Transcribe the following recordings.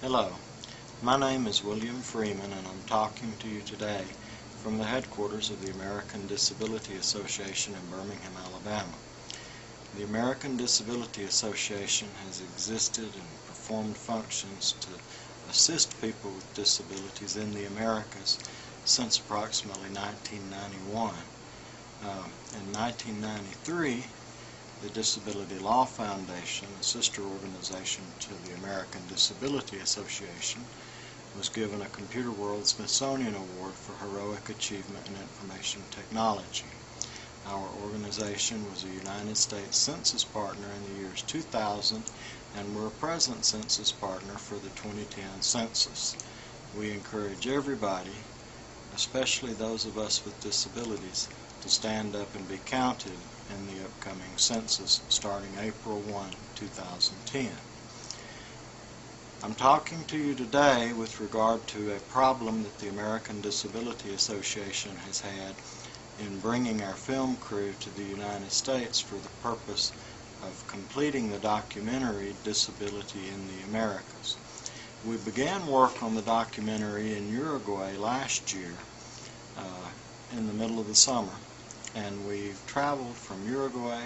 Hello, my name is William Freeman and I'm talking to you today from the headquarters of the American Disability Association in Birmingham, Alabama. The American Disability Association has existed and performed functions to assist people with disabilities in the Americas since approximately 1991. In 1993, the Disability Law Foundation, a sister organization to the American Disability Association, was given a Computer World Smithsonian Award for heroic achievement in information technology. Our organization was a United States Census partner in the years 2000 and we're a present census partner for the 2010 census. We encourage everybody, especially those of us with disabilities, to stand up and be counted in the upcoming census starting April 1, 2010. I'm talking to you today with regard to a problem that the American Disability Association has had in bringing our film crew to the United States for the purpose of completing the documentary Disability in the Americas. We began work on the documentary in Uruguay last year in the middle of the summer, and we've traveled from Uruguay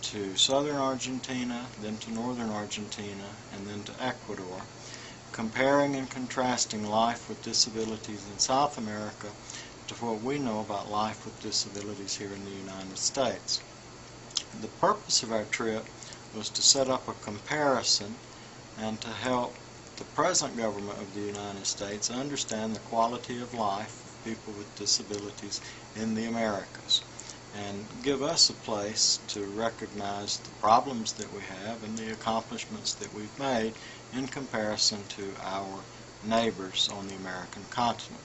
to southern Argentina, then to northern Argentina, and then to Ecuador, comparing and contrasting life with disabilities in South America to what we know about life with disabilities here in the United States. The purpose of our trip was to set up a comparison and to help the present government of the United States understand the quality of life of people with disabilities in the Americas, and give us a place to recognize the problems that we have and the accomplishments that we've made in comparison to our neighbors on the American continent.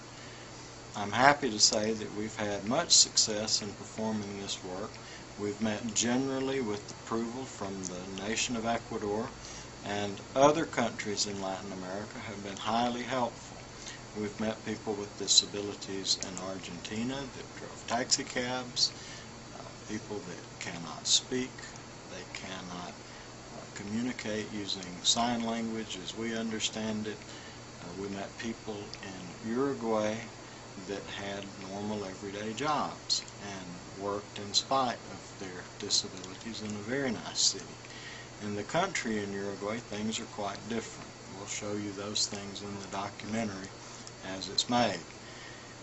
I'm happy to say that we've had much success in performing this work. We've met generally with approval from the nation of Ecuador, and other countries in Latin America have been highly helpful. We've met people with disabilities in Argentina that drove taxi cabs, people that cannot speak, they cannot communicate using sign language as we understand it. We met people in Uruguay that had normal everyday jobs and worked in spite of their disabilities in a very nice city. In the country in Uruguay, things are quite different. We'll show you those things in the documentary as it's made.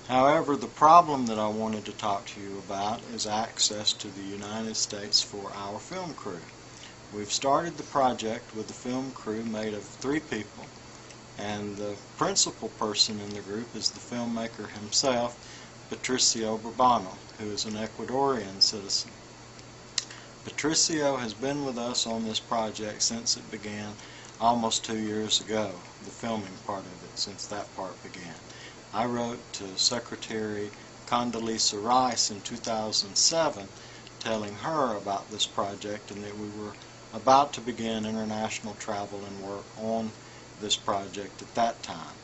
However, the problem that I wanted to talk to you about is access to the United States for our film crew. We've started the project with a film crew made of 3 people, and the principal person in the group is the filmmaker himself, Patricio Burbano, who is an Ecuadorian citizen. Patricio has been with us on this project since it began almost 2 years ago, the filming part of it, since that part began. I wrote to Secretary Condoleezza Rice in 2007 telling her about this project and that we were about to begin international travel and work on this project at that time.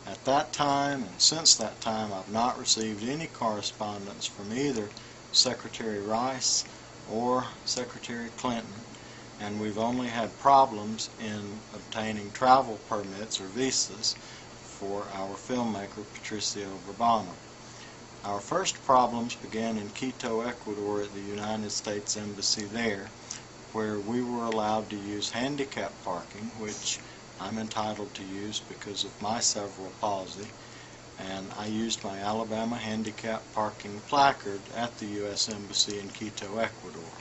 At that time and since that time, I've not received any correspondence from either Secretary Rice or Secretary Clinton, and we've only had problems in obtaining travel permits or visas for our filmmaker Patricio Burbano. Our first problems began in Quito, Ecuador at the United States Embassy there, where we were allowed to use handicap parking, which I'm entitled to use because of my cerebral palsy, and I used my Alabama handicap parking placard at the U.S. Embassy in Quito, Ecuador.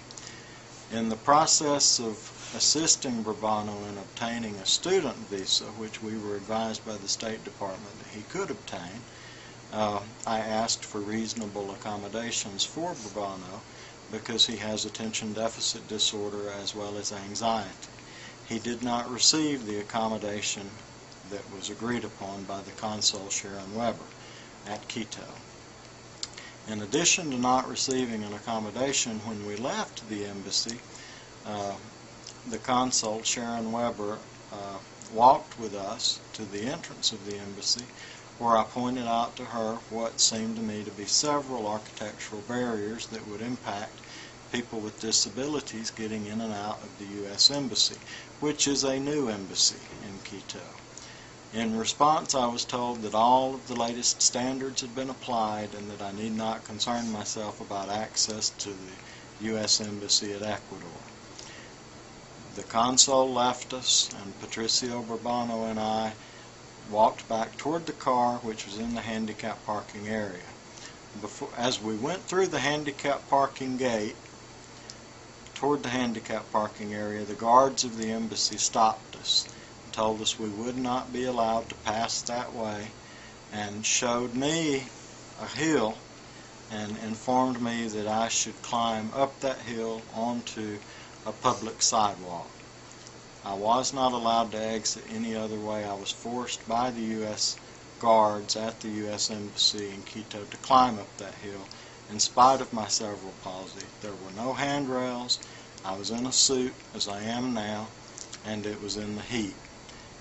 In the process of assisting Burbano in obtaining a student visa, which we were advised by the State Department that he could obtain, I asked for reasonable accommodations for Burbano because he has attention deficit disorder as well as anxiety. He did not receive the accommodation that was agreed upon by the Consul Sharon Weber at Quito. In addition to not receiving an accommodation when we left the embassy, the Consul Sharon Weber walked with us to the entrance of the embassy, where I pointed out to her what seemed to me to be several architectural barriers that would impact people with disabilities getting in and out of the U.S. Embassy, which is a new embassy in Quito. In response, I was told that all of the latest standards had been applied and that I need not concern myself about access to the U.S. Embassy at Ecuador. The consul left us, and Patricio Burbano and I walked back toward the car, which was in the handicap parking area. As we went through the handicap parking gate toward the handicap parking area, the guards of the embassy stopped us, told us we would not be allowed to pass that way, and showed me a hill and informed me that I should climb up that hill onto a public sidewalk. I was not allowed to exit any other way. I was forced by the U.S. guards at the U.S. Embassy in Quito to climb up that hill in spite of my cerebral palsy. There were no handrails. I was in a suit, as I am now, and it was in the heat.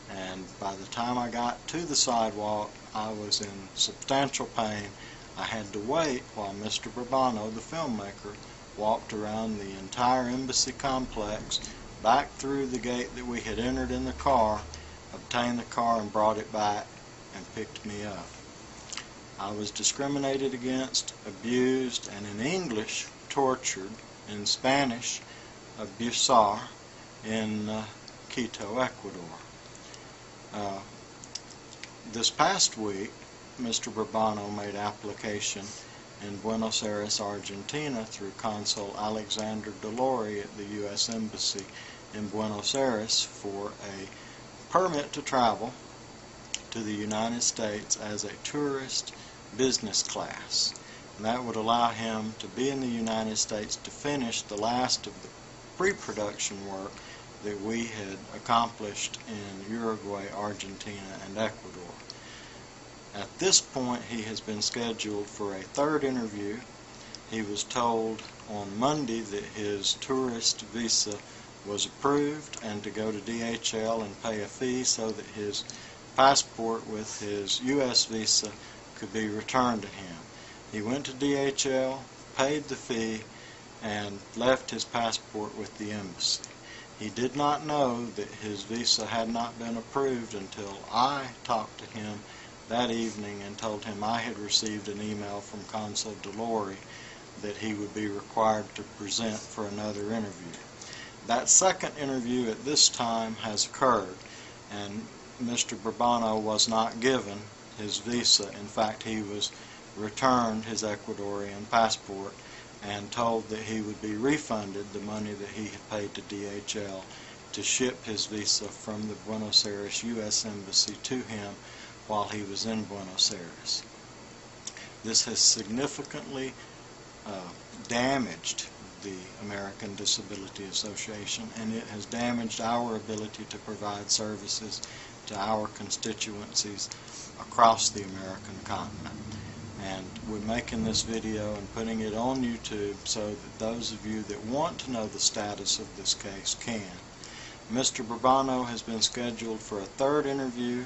And by the time I got to the sidewalk, I was in substantial pain. I had to wait while Mr. Burbano, the filmmaker, walked around the entire embassy complex, back through the gate that we had entered in the car, obtained the car and brought it back and picked me up. I was discriminated against, abused, and in English, tortured, in Spanish, abusar, in Quito, Ecuador. This past week, Mr. Burbano made application in Buenos Aires, Argentina through Consul Alexander Delori at the U.S. Embassy in Buenos Aires for a permit to travel to the United States as a tourist business class. And that would allow him to be in the United States to finish the last of the pre-production work that we had accomplished in Uruguay, Argentina, and Ecuador. At this point, he has been scheduled for a third interview. He was told on Monday that his tourist visa was approved and to go to DHL and pay a fee so that his passport with his U.S. visa could be returned to him. He went to DHL, paid the fee, and left his passport with the embassy. He did not know that his visa had not been approved until I talked to him that evening and told him I had received an email from Consul Delori that he would be required to present for another interview. That second interview at this time has occurred, and Mr. Burbano was not given his visa. In fact, he was returned his Ecuadorian passport and told that he would be refunded the money that he had paid to DHL to ship his visa from the Buenos Aires U.S. Embassy to him while he was in Buenos Aires. This has significantly damaged the American Disability Association, and it has damaged our ability to provide services to our constituencies across the American continent. And we're making this video and putting it on YouTube so that those of you that want to know the status of this case can. Mr. Burbano has been scheduled for a third interview.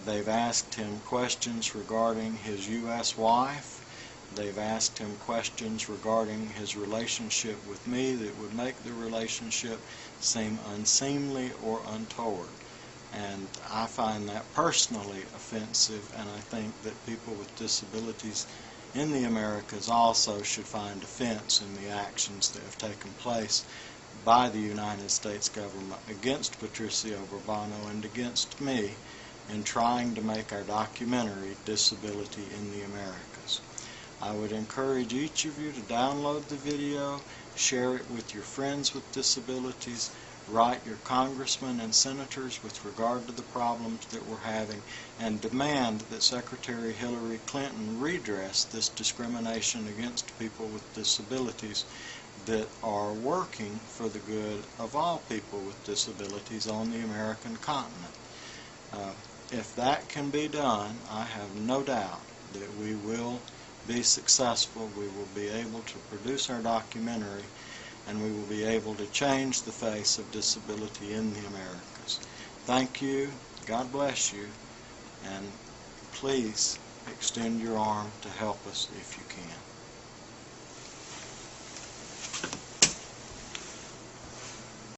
They've asked him questions regarding his U.S. wife. They've asked him questions regarding his relationship with me that would make the relationship seem unseemly or untoward. And I find that personally offensive, and I think that people with disabilities in the Americas also should find offense in the actions that have taken place by the United States government against Patricio Burbano and against me in trying to make our documentary Disability in the Americas. I would encourage each of you to download the video, share it with your friends with disabilities, write your congressmen and senators with regard to the problems that we're having, and demand that Secretary Hillary Clinton redress this discrimination against people with disabilities that are working for the good of all people with disabilities on the American continent. If that can be done, I have no doubt that we will be successful. We will be able to produce our documentary, and we will be able to change the face of disability in the Americas. Thank you, God bless you, and please extend your arm to help us if you can.